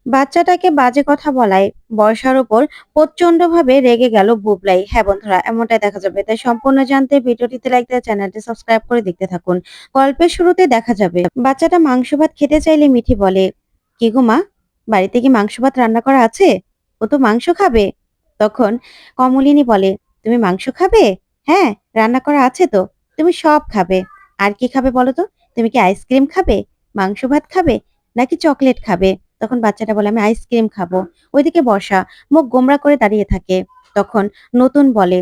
বাচ্চাটাকে বাজে কথা বলায় বর্ষার উপর প্রচন্ডভাবে রেগে গেল বুবলাই। হ্যাঁ বন্ধুরা, এমনটাই দেখা যাবে। তাই সম্পূর্ণ জানতে ভিডিওটিতে লাইক দিয়ে চ্যানেলটি সাবস্ক্রাইব করে দেখতে থাকুন। গল্পের শুরুতে দেখা যাবে বাচ্চাটা মাংস ভাত খেতে চাইলে মিঠি বলে, কি গো মা, বাড়িতে কি মাংস ভাত রান্না করা আছে? ও তো মাংস খাবে। তখন কমলিনী বলে, তুমি মাংস খাবে? হ্যাঁ, রান্না করা আছে তো। তুমি সব খাবে। আর কি খাবে বলো তো? তুমি কি আইসক্রিম খাবে, মাংস ভাত খাবে, নাকি চকলেট খাবে? তখন বাচ্চাটা বলে, আমি আইসক্রিম খাবো। ওইদিকে বর্ষা মুখ গোমড়া করে দাঁড়িয়ে থাকে। তখন নতুন বলে,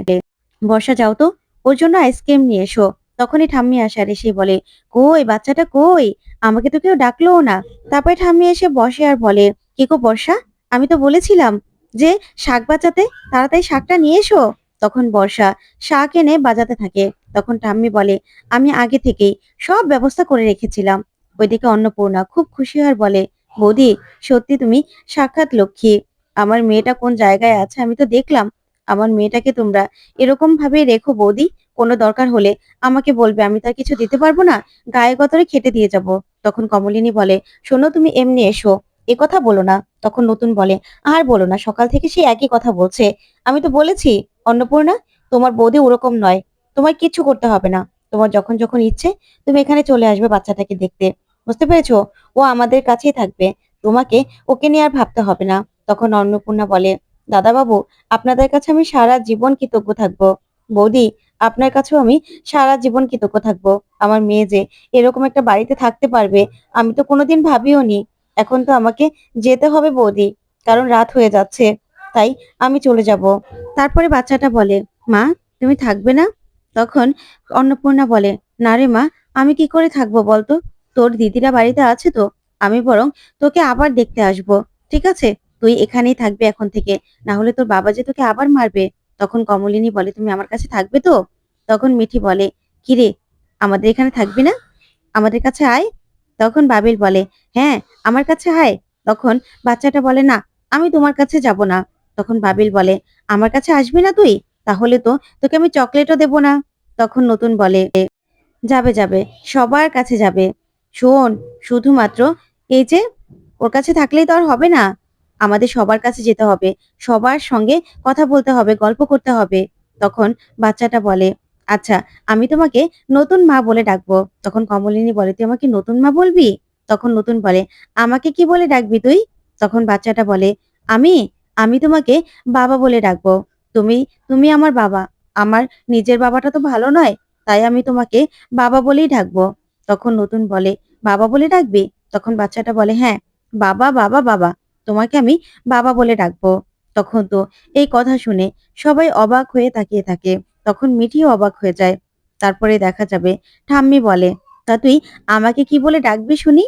বর্ষা যাও তো, ওর জন্য আইসক্রিম নিয়ে এসো। তখনই ঠাম্মি আসে আর এসে বলে, কই বাচ্চাটা কই, আমাকে তো কেউ ডাকলোও না। তারপরে ঠাম্মি এসে বসে আর বলে, কি গো বর্ষা, আমি তো বলেছিলাম যে শাক বাজাতে, তাড়াতাড়ি শাকটা নিয়ে এসো। তখন বর্ষা শাক এনে বাজাতে থাকে। তখন ঠাম্মি বলে, আমি আগে থেকেই সব ব্যবস্থা করে রেখেছিলাম। ওইদিকে অন্নপূর্ণা খুব খুশি আর বলে, বৌদি, সত্যি তুমি সাক্ষাৎ লক্ষ্মী। আমার মেয়েটা কোন জায়গায় আছে আমি তো দেখলাম। আমার মেয়েটাকে তোমরা এরকম ভাবে রেখো বৌদি। কোনো দরকার হলে আমাকে বলবে, আমি তার কিছু দিতে পারবো না, গায়ে গতরে খেটে দিয়ে যাব। তখন কমলিনী বলে, শোনো তুমি এমনি এসো, এ কথা বলো না। তখন নতুন বলে, আর বলো না, সকাল থেকে সেই একই কথা বলছে। আমি তো বলেছি অন্নপূর্ণা, তোমার বৌদি ওরকম নয়, তোমার কিচ্ছু করতে হবে না। তোমার যখন যখন ইচ্ছে তুমি এখানে চলে আসবে বাচ্চাটাকে দেখতে। বুঝতে পেরেছো? ও আমাদের কাছেই থাকবে, তোমাকে ওকে নিয়ে আর ভাবতে হবে না। তখন অন্নপূর্ণা বলে, দাদা বাবু, আপনাদের কাছে আমি সারা জীবন কৃতজ্ঞ থাকবো। বৌদি, আপনার কাছেও আমি সারা জীবন কৃতজ্ঞ থাকবো। আমার মেয়ে যে এরকম একটা বাড়িতে থাকতে পারবে আমি তো কোনোদিন ভাবিও নি। এখন তো আমাকে যেতে হবে বৌদি, কারণ রাত হয়ে যাচ্ছে। তাই আমি চলে যাব। তারপরে বাচ্চাটা বলে, মা, তুমি থাকবে না? তখন অন্নপূর্ণা বলে, না রে মা, আমি কি করে থাকবো বলতো? তোর দিদিরা বাড়িতে আছে তো, আমি বরং তোকে আবার দেখতে আসবো। ঠিক আছে, তুই এখানেই থাকবি এখন থেকে, না হলে তোর বাবা যে তোকে আবার মারবে। তখন কমলিনী বলে, তুমি আমার কাছে থাকবে তো? তখন মিঠি বলে, কিরে, আমাদের এখানে থাকবি না? আমাদের কাছে আয়। তখন বাবিল বলে, হ্যাঁ, আমার কাছে আয়। তখন বাচ্চাটা বলে, না, আমি তোমার কাছে যাব না। তখন বাবিল বলে, আমার কাছে আসবি না তুই? তাহলে তো তোকে আমি চকলেটও দেব না। তখন নতুন বলে, যাবে যাবে, সবার কাছে যাবে। শোন, শুধুমাত্র এই যে ওর কাছে থাকলেই তো আর হবে না, আমাদের সবার কাছে যেতে হবে, সবার সঙ্গে কথা বলতে হবে, গল্প করতে হবে। তখন বাচ্চাটা বলে, আচ্ছা, আমি তোমাকে নতুন মা বলে ডাকবো। তখন কমলিনী বলে, তুই আমাকে নতুন মা বলবি? তখন নতুন বলে, আমাকে কি বলে ডাকবি তুই? তখন বাচ্চাটা বলে, আমি আমি তোমাকে বাবা বলে ডাকবো। তুমি তুমি আমার বাবা। আমার নিজের বাবাটা তো ভালো নয়, তাই আমি তোমাকে বাবা বলেই ডাকবো। তখন নতুন বলে, বাবা বলে ডাকবি? তখন বাচ্চাটা বলে, হ্যাঁ, বাবা বাবা বাবা, তোমাকে আমি বাবা বলে ডাকবো। তখন তো এই কথা শুনে সবাই অবাক হয়ে তাকিয়ে থাকে। তখন মিঠিও অবাক হয়ে যায়। তারপরে দেখা যাবে ঠাম্মি বলে, তা তুই আমাকে কি বলে ডাকবি শুনি,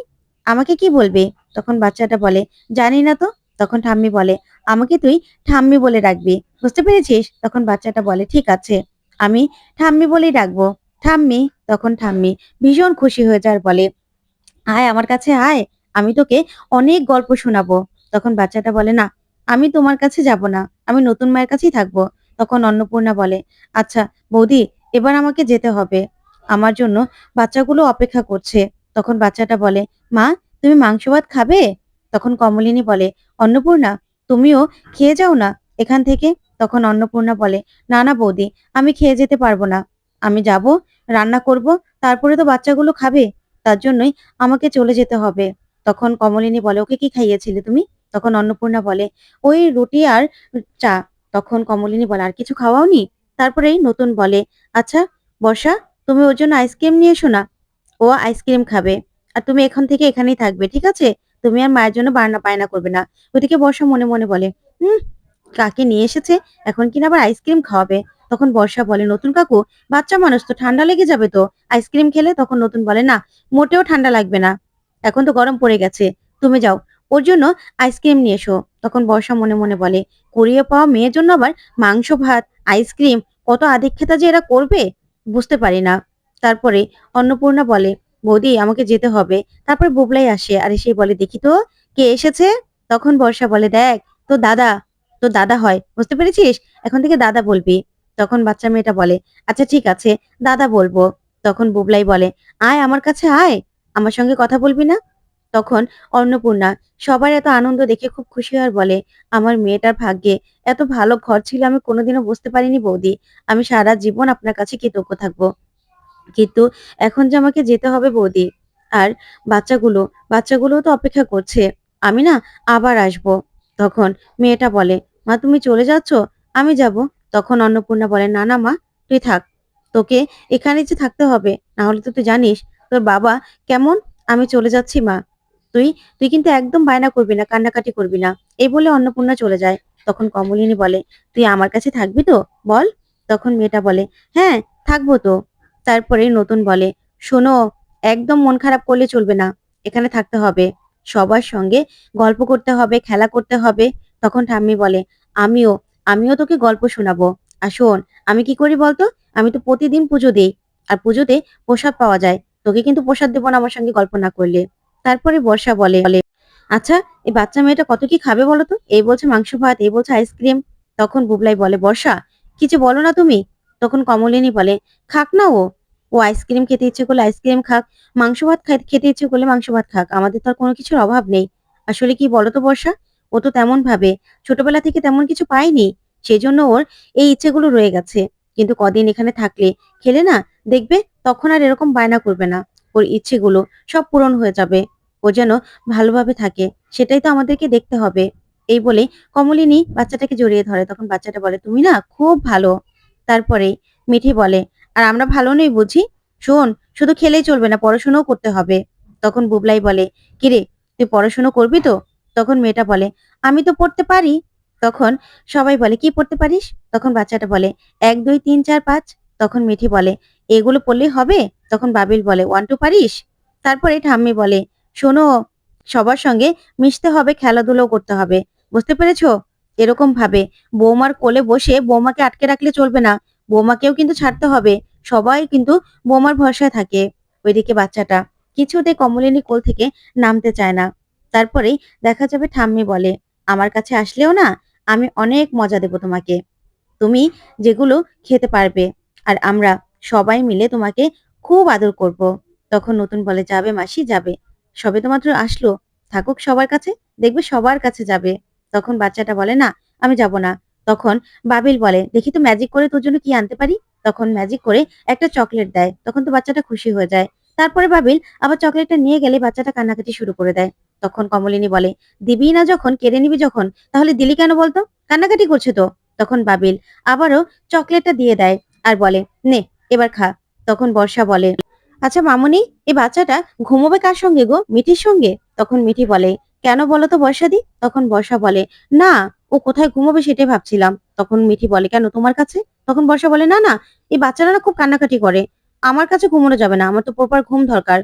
আমাকে কি বলবি? তখন বাচ্চাটা বলে, জানি না তো। তখন ঠাম্মি বলে, আমাকে তুই ঠাম্মি বলে ডাকবি, বুঝতে পেরেছিস? তখন বাচ্চাটা বলে, ঠিক আছে, আমি ঠাম্মি বলেই ডাকবো। ঠাম্মি। তখন ঠাম্মি ভীষণ খুশি হয়ে যায় আর বলে, আয় আমার কাছে আয়, আমি তোকে অনেক গল্প শোনাবো। তখন বাচ্চাটা বলে, না, আমি তোমার কাছে যাব না, আমি নতুন মায়ের কাছেই থাকবো। তখন অন্নপূর্ণা বলে, আচ্ছা বৌদি, এবার আমাকে যেতে হবে, আমার জন্য বাচ্চাগুলো অপেক্ষা করছে। তখন বাচ্চাটা বলে, মা, তুমি মাংস ভাত খাবে? তখন কমলিনী বলে, অন্নপূর্ণা, তুমিও খেয়ে যাও না এখান থেকে। তখন অন্নপূর্ণা বলে, না না বৌদি, আমি খেয়ে যেতে পারবো না, আমি যাব, রান্না করব, তারপরে তো বাচ্চাগুলো খাবে, তার জন্যই আমাকে চলে যেতে হবে। তখন কমলিনী বলে, ওকে কি খাইয়েছিলে তুমি? তখন অন্নপূর্ণা বলে, ওই রুটি আর চা। তখন কমলিনী বলে, আর কিছু খাওয়াওনি? তারপরেই নতুন বলে, আচ্ছা বর্ষা, তুমি ওর জন্য আইসক্রিম নিয়ে এসো না, ও আইসক্রিম খাবে। আর তুমি এখান থেকে এখানেই থাকবে, ঠিক আছে? তুমি আর মায়ের জন্য বায়না করবে না। ওদিকে বর্ষা মনে মনে বলে, হুম, কাকে নিয়ে এসেছে, এখন কিনা আবার আইসক্রিম খাওয়াবে। তখন বর্ষা বলে, নতুন কাকু, বাচ্চা মানুষ তো, ঠান্ডা লেগে যাবে তো আইসক্রিম খেলে। তখন নতুন বলে, না, মোটেও ঠান্ডা লাগবে না, এখন তো গরম পড়ে গেছে, তুমি যাও, ওর জন্য আইসক্রিম নিয়ে এসো। তখন বর্ষা মনে মনে বলে, কুড়িয়ে পাওয়া মেয়ের জন্য আবার মাংস ভাত, আইসক্রিম, কত আদিক্ষেতা যে এরা করবে, বুঝতে পারি না। তারপরে অন্নপূর্ণা বলে, বৌদি, আমাকে যেতে হবে। তারপর বুবলাই আসে আর এসে বলে, দেখি তো কে এসেছে। তখন বর্ষা বলে, দেখ, তো দাদা, তো দাদা হয়, বুঝতে পেরেছিস, এখন থেকে দাদা বলবি। তখন বাচ্চা মেয়েটা বলে, আচ্ছা ঠিক আছে, দাদা বলবো। তখন বুবলাই বলে, আয় আমার কাছে আয়, আমার সঙ্গে কথা বলবি না? তখন অন্নপূর্ণা সবার এত আনন্দ দেখে খুব খুশি হয় আর বলে, আমার মেয়েটার ভাগ্যে এত ভালো ঘর ছিল আমি কোনোদিনও বুঝতে পারিনি বৌদি। আমি সারা জীবন আপনার কাছে কৃতজ্ঞ থাকবো। কিন্তু এখন যে আমাকে যেতে হবে বৌদি, আর বাচ্চাগুলো, বাচ্চাগুলোও তো অপেক্ষা করছে। আমি না আবার আসবো। তখন মেয়েটা বলে, মা তুমি চলে যাচ্ছ? আমি যাব। তখন অন্নপূর্ণা বলে, না না মা, তুই থাক। তোকে এখানেই যে থাকতে হবে। না হলে তো তুই জানিস তোর বাবা কেমন। আমি চলে যাচ্ছি মা। তুই তুই কিন্তু একদম বায়না করবি না, কান্নাকাটি করবি না। এই বলে অন্নপূর্ণা চলে যায়। তখন কমলিনী বলে, তুই আমার কাছে থাকবি তো? বল। তখন মেয়েটা বলে, হ্যাঁ, থাকবো তো। তারপরে নতুন বলে, শোনো, একদম মন খারাপ করলে চলবে না। এখানে থাকতে হবে। সবার সঙ্গে গল্প করতে হবে, খেলা করতে হবে। তখন ঠাম্মি বলে, আমিও, আমিও তোকে গল্প শোনাবো। আর শোন, আমি কি করি বলতো? আমি তো প্রতিদিন পুজো দেই। আর পুজোতে প্রসাদ পাওয়া যায়। তোকে কিন্তু প্রসাদ দেবো না আমার সঙ্গে গল্প না করলে। তারপরে বর্ষা বলে, আচ্ছা, এই বাচ্চা মেয়েটা কত কি খাবে বলো তো? এই বলছে মাংস ভাত, এই বলছে আইসক্রিম। তখন বুবলাই বলে, বর্ষা, কিছু বলো না তুমি? তখন কমলিনী বলে, খাক না ও। ও আইসক্রিম খেতে ইচ্ছে করলে আইসক্রিম খাক, মাংস ভাত খেতে ইচ্ছে করলে মাংস ভাত খাক। আমাদের তো আর কোনো কিছুর অভাব নেই। আসলে কি বলো তো বর্ষা? ও তো তেমন ভাবে ছোটবেলা থেকে তেমন কিছু পায়নি। সেজন্য ওর এই ইচ্ছেগুলো রয়ে গেছে। কিন্তু কদিন এখানে থাকলে, খেলে না, দেখবে তখন আর এরকম বায়না করবে না। ওর ইচ্ছেগুলো সব পূরণ হয়ে যাবে। ও যেন ভালোভাবে থাকে, সেটাই তো আমাদেরকে দেখতে হবে। এই বলে কমলিনী বাচ্চাটাকে জড়িয়ে ধরে। তখন বাচ্চাটা বলে, তুমি না খুব ভালো। তারপরে মিঠি বলে, আর আমরা ভালো নই বুঝি? শোন, শুধু খেলেই চলবে না, পড়াশোনাও করতে হবে। তখন বুবলাই বলে, কিরে, তুই পড়াশোনা করবি তো? তখন মেয়েটা বলে, আমি তো পড়তে পারি। তখন সবাই বলে, কি পড়তে পারিস? তখন বাচ্চাটা বলে, ১ ২ ৩ ৪ ৫। তখন মিঠি বলে, এগুলো পড়লেই হবে? তখন বাবিল বলে, 1 2 পারিস? তারপরে ঠাম্মি বলে, শোনো, সবার সঙ্গে মিশতে হবে, খেলাধুলাও করতে হবে। বুঝতে পেরেছো? এরকম ভাবে বৌমার কোলে বসে বৌমাকে আটকে রাখলে চলবে না। বৌমাকেও কিন্তু ছাড়তে হবে। সবাই কিন্তু বৌমার ভরসায় থাকে। ওইদিকে বাচ্চাটা কিছুতে কমলিনী কোল থেকে নামতে চায় না। তারপরেই দেখা যাবে ঠাম্মি বলে, আমার কাছে আসলেও না, আমি অনেক মজা দেব তোমাকে। তুমি যেগুলো খেতে পারবে। আর আমরা সবাই মিলে তোমাকে খুব আদর করব। তখন নতুন বলে, যাবে মাসি, যাবে। সবে তো মাত্র আসলো, থাকুক সবার কাছে, দেখবে সবার কাছে যাবে। তখন বাচ্চাটা বলে, না, আমি যাব না। তখন বাবিল বলে, দেখি তো ম্যাজিক করে তোর জন্য কি আনতে পারি। তখন ম্যাজিক করে একটা চকলেট দেয়। তখন তো বাচ্চাটা খুশি হয়ে যায়। তারপরে বাবিল আবার চকলেটটা নিয়ে গেলে বাচ্চাটা কান্নাকাটি শুরু করে দেয়। তখন কমলিনী বলে, দিবি না যখন, কেড়ে নিবি যখন, তাহলে দিলি কেন বলতো? কান্নাকাটি করছে তো। তখন বাবিল আবারও চকলেটটা দিয়ে দেয় আর বলে, নে, এবার খা। তখন বর্ষা বলে, আচ্ছা মামুনি, এই বাচ্চাটা ঘুমোবে কার সঙ্গে গো? মিঠির সঙ্গে? তখন মিঠি বলে, কেন বলো তো বর্ষাদি? তখন বর্ষা বলে, না, ও কোথায় ঘুমোবে সেটাই ভাবছিলাম। তখন মিঠি বলে, কেন, তোমার কাছে? তখন বর্ষা বলে, না না, এই বাচ্চারা না খুব কান্নাকাটি করে। আমার কাছে ঘুমোনো যাবে না, আমার তো প্রপার ঘুম দরকার।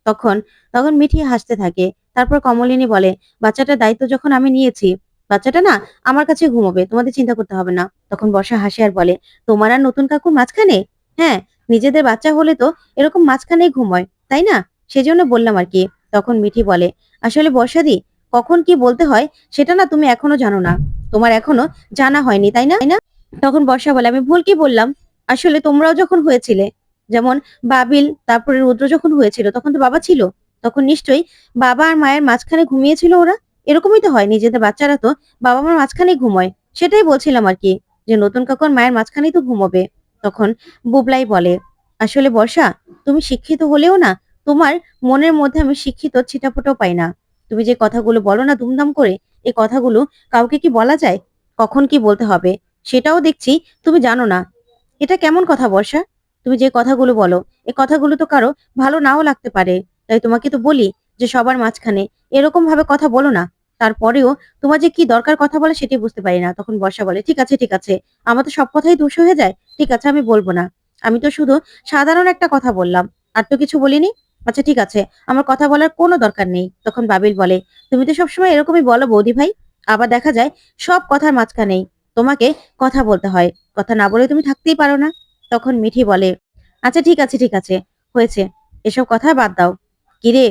তখন তখন মিঠি হাসতে থাকে। তারপর কমলিনী বলে, বাচ্চাটার দায়িত্ব যখন আমি নিয়েছি, বাচ্চাটা না আমার কাছে ঘুমোবে, তোমাদের চিন্তা করতে হবে না। তখন বর্ষা হাসে আর বলে, তোমার আর নতুন কাকুর মাঝখানে? হ্যাঁ, নিজেদের বাচ্চা হলে তো এরকম মাঝখানেই ঘুমোয়, তাই না? সেজন্য বললাম আর কি। তখন মিঠি বলে, আসলে বর্ষাদি, কখন কি বলতে হয় সেটা না তুমি এখনো জানো না। তোমার এখনো জানা হয়নি, তাই না? তখন বর্ষা বলে, আমি ভুল কি বললাম? আসলে তোমরাও যখন হয়েছিলে, যেমন বাবিল তারপরে রুদ্র যখন হয়েছিল, তখন তো বাবা ছিল। তখন নিশ্চয়ই বাবা আর মায়ের মাঝখানে ঘুমিয়েছিল ওরা। এরকমই তো হয়, নিজেদের বাচ্চারা তো বাবা মার মাঝখানেই ঘুমোয়। সেটাই বলছিলাম আর কি, যে নতুন কাকুর মায়ের মাঝখানেই তো ঘুমোবে। তখন বুবলাই বলে, আসলে বর্ষা, তুমি শিক্ষিত হলেও না, তোমার মনের মধ্যে আমি শিক্ষিত ছিটাফোঁটাও পাই না। তুমি যে কথাগুলো বলো না দুমদাম করে, এই কথাগুলো কাউকে কি বলা যায়? কখন কি বলতে হবে সেটাও দেখছি তুমি জানো না। এটা কেমন কথা বর্ষা? তুমি যে কথাগুলো বলো, এই কথাগুলো তো কারো ভালো নাও লাগতে পারে। তাই তোমাকে তো বলি যে সবার মাঝখানে এরকম ভাবে কথা বলো না। তারপরেও তোমার যে কি দরকার কথা বলে সেটাই বুঝতে পারি না। তখন বর্ষা বলে, ঠিক আছে, ঠিক আছে, আমার তো সব কথাই দোষ হয়ে যায়। ঠিক আছে, আমি বলবো না। আমি তো শুধু সাধারণ একটা কথা বললাম, আর তো কিছু বলিনি। আচ্ছা ঠিক আছে, আমার কথা বলার কোনো দরকার নেই। তখন বাবিল বলে, তুমি তো সবসময় এরকমই বলো বৌদি ভাই। আবার দেখা যায় সব কথার মাঝখানেই তোমাকে কথা বলতে হয়। কথা না বলে তুমি থাকতেই পারো না। তখন মিঠি বলে, আচ্ছা ঠিক আছে, ঠিক আছে, হয়েছে, এসব কথা বাদ দাও। কিরে,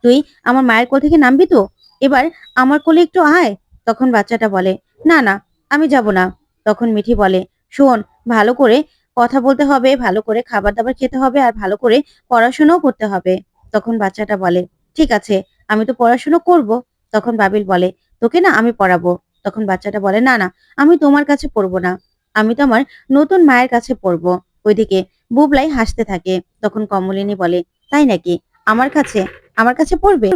তুই আমার মায়ের কোল থেকে নামবি তো? এবার আমার কোলে একটু আয়। তখন বাচ্চাটা বলে, না না, আমি যাব না। তখন মিঠি বলে, শোন, ভালো করে কথা বলতে হবে, ভালো করে খাবার দাবার খেতে হবে, আর ভালো করে পড়াশোনাও করতে হবে। তখন বাচ্চাটা বলে, ঠিক আছে, আমি তো পড়াশোনা করব। তখন বাবিল বলে, তোকে না আমি পড়াবো। তখন বাচ্চাটা বলে, না না, আমি তোমার কাছে পড়বো না, আমি তো আমার নতুন মায়ের কাছে পড়বো। ওইদিকে বুবলাই হাসতে থাকে। তখন কমলিনী বলে, তাই নাকি, আমার কাছে, আমার কাছে পড়বে?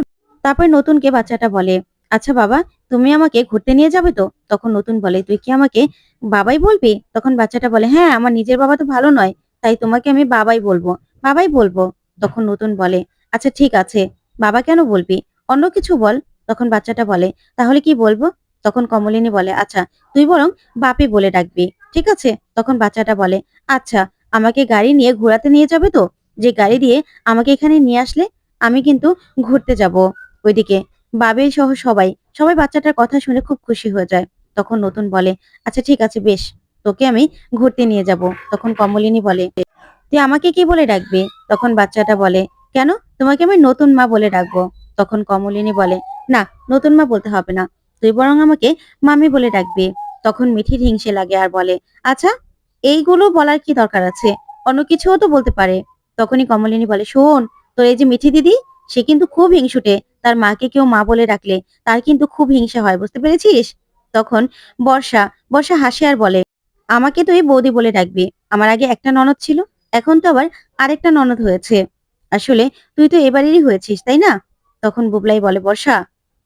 তারপর নতুনকে বাচ্চাটা বলে, আচ্ছা বাবা, তুমি আমাকে ঘুরতে নিয়ে যাবে তো? তখন নতুন বলে, তুই কি আমাকে বাবাই বলবি? তখন বাচ্চাটা বলে, হ্যাঁ, আমার নিজের বাবা তো ভালো নয়, তাই তোমাকে আমি বাবাই বলবো, বাবাই বলবো। তখন নতুন বলে, আচ্ছা ঠিক আছে, বাবা কেন বলবি, অন্য কিছু বল। তখন বাচ্চাটা বলে, তাহলে কি বলবো? তখন কমলিনী বলে, আচ্ছা, তুই বরং বাপি বলে ডাকবি, ঠিক আছে? তখন বাচ্চাটা বলে, আচ্ছা, আমাকে গাড়ি নিয়ে ঘোরাতে নিয়ে যাবে তো? যে গাড়ি দিয়ে আমাকে এখানে নিয়ে আসলে আমি কিন্তু ঘুরতে যাব। ওইদিকে বাবি সহ সবাই সবাই বাচ্চাটার কথা শুনে খুব খুশি হয়ে যায়। তখন নতুন বলে, আচ্ছা ঠিক আছে, বেশ, তোকে আমি ঘুরতে নিয়ে যাব। তখন কমলিনী বলে, তুই আমাকে কি বলে ডাকবি? তখন বাচ্চাটা বলে, কেন, তোমাকে আমি নতুন মা বলে ডাকবো। তখন কমলিনী বলে, না, নতুন মা বলতে হবে না, তুই বরং আমাকে মামি বলে ডাকবি। তখন মিঠির হিংসে লাগে আর বলে, আচ্ছা, এইগুলো বলার কি দরকার আছে, অন্য কিছুও তো বলতে পারে। তখনই কমলিনী বলে, শোন, তোর এই যে মিঠি দিদি, সে কিন্তু খুব হিংসুটে, তার মাকে কেউ মা বলে ডাকলে তার কিন্তু খুব হিংসা হয়, বুঝতে পেরেছিস? তখন বর্ষা বর্ষা হাসে আর বলে, আমাকে তুই বৌদি বলে ডাকবি, আমার আগে একটা ননদ ছিল, এখন তো আবার আরেকটা ননদ হয়েছে, আসলে তুই তো এবারেরই হয়েছিস, তাই না? তখন বুবলাই বলে, বর্ষা,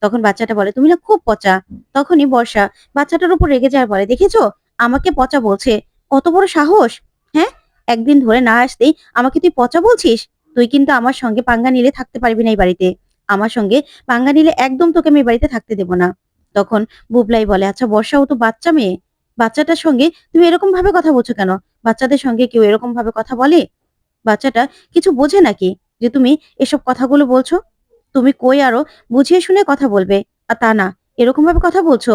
তখন বাচ্চাটা বলে, তুমি না খুব পচা। তখনই বর্ষা বাচ্চাটার উপর রেগে যায় আর বলে, দেখেছো, আমাকে পচা বলছে, কত বড় সাহস! হ্যাঁ, একদিন ধরে না আসতেই আমাকে তুই পচা বলছিস? তুই কিন্তু আমার সঙ্গে পাঙ্গা নিলে থাকতে পারবি না এই বাড়িতে, আমার সঙ্গে পাঙ্গা নিলে একদম তোকে আমি এই বাড়িতে থাকতে দেবো না। তখন বুবলাই বলে, আচ্ছা বর্ষা, ও তো বাচ্চা মেয়ে, বাচ্চাটার সঙ্গে তুমি এরকম ভাবে কথা বলছো কেন? বাচ্চাদের সঙ্গে কেউ এরকম ভাবে কথা বলে? বাচ্চাটা কিছু বোঝে নাকি যে তুমি এসব কথাগুলো বলছো? তুমি কই আরো বুঝিয়ে শুনে কথা বলবে, আর তা না, এরকম ভাবে কথা বলছো।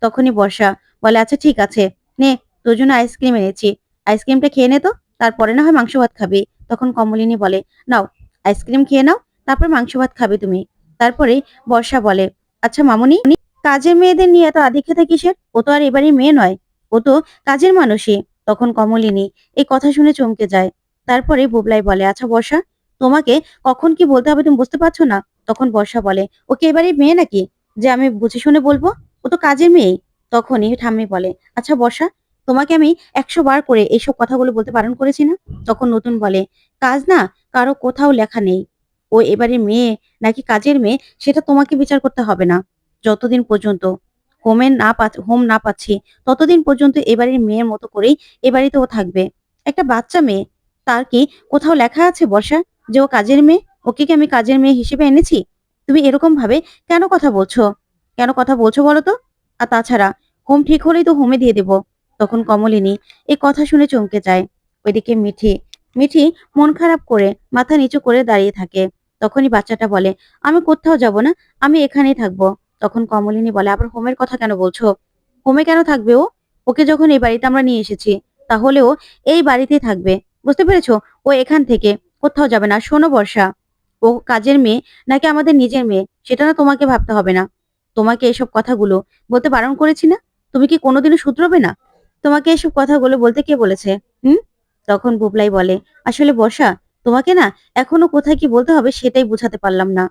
তখনই বর্ষা বলে, আচ্ছা ঠিক আছে, নে, তোর জন্য আইসক্রিম এনেছি, আইসক্রিমটা খেয়ে নে তো, তারপরে না হয় মাংস ভাত খাবি। তখন কমলিনী বলে, নাও, আইসক্রিম খেয়ে নাও, তারপর মাংস ভাত খাবে তুমি। তারপরে বর্ষা বলে, আচ্ছা মামুনি, কাজের মেয়েদের নিয়ে এত আধিক্যতা কিসের? ও তো আর এবারই মেয়ে নয়, ও তো কাজের মানুষই। তখন কমলিনী এই কথা শুনে চমকে যায়। তারপরে বুবলাই বলে, আচ্ছা বর্ষা, তোমাকে কখন কি বলতে হবে তুমি বুঝতে পারছো না? তখন বর্ষা বলে, ওকে এবারে মেয়ে নাকি যে আমি বুঝে শুনে বলবো? ও তো কাজের মেয়ে। তখনই ঠাম্মি বলে, আচ্ছা বর্ষা, তোমাকে আমি 100 বার করে এইসব কথাগুলো বলতে বারণ করেছি না? তখন নতুন বলে, কাজ না কারো কোথাও লেখা নেই, ও এবারে মেয়ে নাকি কাজের মেয়ে সেটা তোমাকে বিচার করতে হবে না। যতদিন পর্যন্ত হোম না পাচ্ছি, ততদিন পর্যন্ত এবারের মেয়ের মতো করেই এ বাড়িতে ও থাকবে। একটা বাচ্চা মেয়ে, তার কি কোথাও লেখা আছে বর্ষা যে ও কাজের মেয়ে? ওকে কি আমি কাজের মেয়ে হিসেবে এনেছি? তুমি এরকম ভাবে কেন কথা বলছো? কেন কথা বলছো বলো তো? আর তাছাড়া হোম ঠিক হলেই তো হোমে দিয়ে দেব। তখন কমলিনী এই কথা শুনে চমকে যায়। ওইদিকে মিঠি মিঠি মন খারাপ করে মাথা নিচু করে দাঁড়িয়ে থাকে। তখনই বাচ্চাটা বলে, আমি কোথাও যাব না, আমি এখানেই থাকবো। তখন কমলিনী বলে, আবার হোমের কথা কেন বলছো? হোমে কেন থাকবে ও? ওকে যখন এই বাড়িতে আমরা নিয়ে এসেছি, তাহলে ও এই বাড়িতেই থাকবে, বুঝতে পেরেছো? ও এখান থেকে কোথাও যাবে না। শোনো বর্ষা, ও কাজের মেয়ে নাকি আমাদের নিজের মেয়ে সেটা না তোমাকে ভাবতে হবে না। তোমাকে এসব কথাগুলো বলতে বারণ করেছি না? তুমি কি কোনোদিনও শুধরোবে না? তোমাকে এসব কথাগুলো বলতে কে বলেছে? হুম? তখন বুবলাই বলে, আসলে বর্ষা, তোমাকে না এখনো কোথায় কি বলতে হবে সেটাই বুঝাতে পারলাম না।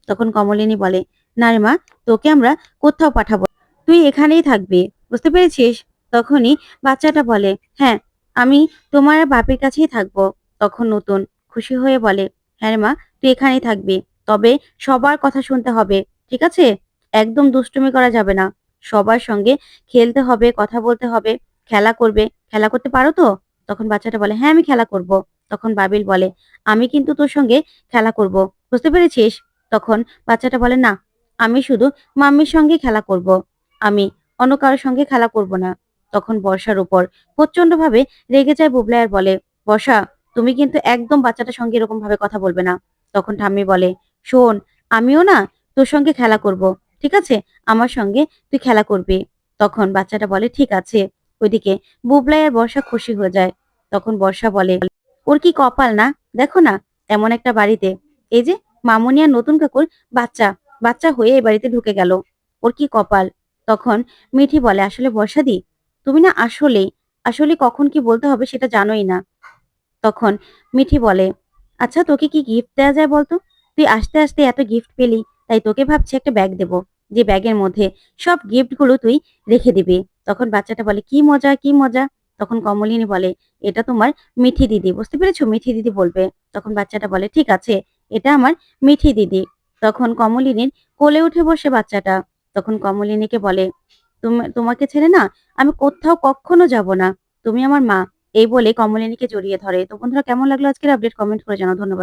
তখন কমলিনী বলে, না রে মা, তোকে আমরা কোথাও পাঠাবো না। তুই এখানেই থাকবি, বুঝতে পেরেছিস? তখনই বাচ্চাটা বলে, হ্যাঁ, আমি তোমার বাপের কাছেই থাকবো। তখন নতুন খুশি হয়ে বলে, হ্যাঁ রে মা, তুই এখানেই থাকবি, তবে সবার কথা শুনতে হবে, ঠিক আছে? একদম দুষ্টুমি করা যাবে না, সবার সঙ্গে খেলতে হবে, কথা বলতে হবে, খেলা করবে, খেলা করতে পারো তো? তখন বাচ্চাটা বলে, হ্যাঁ, আমি খেলা করব। তখন বাবিল বলে, আমি কিন্তু তোর সঙ্গে খেলা করব, বুঝতে পেরেছিস? তখন বাচ্চাটা বলে, না, আমি শুধু মাম্মির সঙ্গে খেলা করব, আমি অন্য কারোর সঙ্গে খেলা করব না। তখন বর্ষার উপর প্রচন্ড ভাবে রেগে যায় বুবলাই আর বলে, বর্ষা, তুমি কিন্তু একদম বাচ্চাটার সঙ্গে এরকম ভাবে কথা বলবে না। তখন ঠাম্মি বলে, শোন, আমিও না তোর সঙ্গে খেলা করব, ঠিক আছে? আমার সঙ্গে তুই খেলা করবি। তখন বাচ্চাটা বলে, ঠিক আছে। ওইদিকে বুবলাই আর বর্ষা খুশি হয়ে যায়। তখন বর্ষা বলে, ওর কি কপাল না, দেখো না, এমন একটা বাড়িতে এই যে মামুনি আর নতুন কাকুর বাচ্চা বাচ্চা হয়ে এই বাড়িতে ঢুকে গেল, ওর কি কপাল। তখন মিঠি বলে, আসলে বর্ষাদি, তুমি না আসলেই আসলে কখন কি বলতে হবে সেটা জানোই না। তখন মিঠি বলে, আচ্ছা তোকে কি গিফট দেওয়া যায় বলতো? তুই আসতে আসতে এত গিফট পেলি, তাই তোকে ভাবছি একটা ব্যাগ দেব, যে ব্যাগের মধ্যে সব গিফটগুলো তুই রেখে দিবি। তখন বাচ্চাটা বলে, "কি মজা, কি মজা?" তখন কমলিনী বলে, "এটা তোমার মিঠি দিদি। বুঝতে পেরেছো? মিঠি দিদি বলবে।" তখন বাচ্চাটা বলে, "ঠিক আছে, এটা আমার মিঠি দিদি।" তখন কমলিনীর কোলে উঠে বসে বাচ্চাটা। তখন কমলিনীকে বলে, তোমাকে ছেড়ে না আমি কোত্থাও কক্ষনো যাব না। তুমি আমার মা।" এই বলে কমলিনীকে জড়িয়ে ধরে। তো বন্ধুরা, কেমন লাগলো আজকের আপডেট? কমেন্ট করে জানাও। ধন্যবাদ।